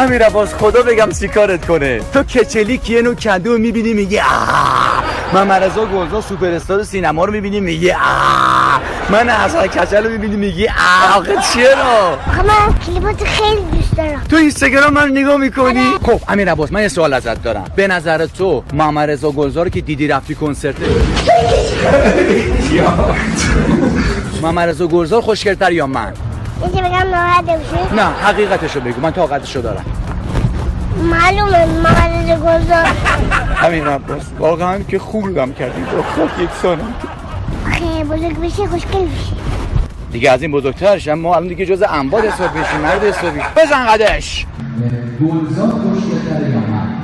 امیر عباس خدا بگم چیکارت کنه. تو کچلیک یه نوع کدو میبینی میگی محمد رضا گلزار سوپر استار سینما رو میبینی میگی من حسن کچل رو میبینی میگی آخه چیه رو؟ آخه من کلیپات خیلی دوست دارم. تو اینستاگرام من نگاه میکنی؟ خب امیر عباس من یه سوال ازت دارم. به نظر تو محمد رضا گلزار که دیدی رفتی کنسرت محمد رضا گلزار خوشگل‌تر یا من؟ اینکه بگم ناراحت بشی؟ نه حقیقتشو بگو، من طاقتشو دارم. معلومه محمد رضا گلزار. امیر عباس واقعا که خوبم کردی با خاک یکسانم. آخه بزرگ بشی خوشگل بشی. دیگه از این بزرگترش ما الان دیگه جز انباد حساب بشیم. مرد حسابی بزن قدش. گلزار خوشگل‌تر یا من؟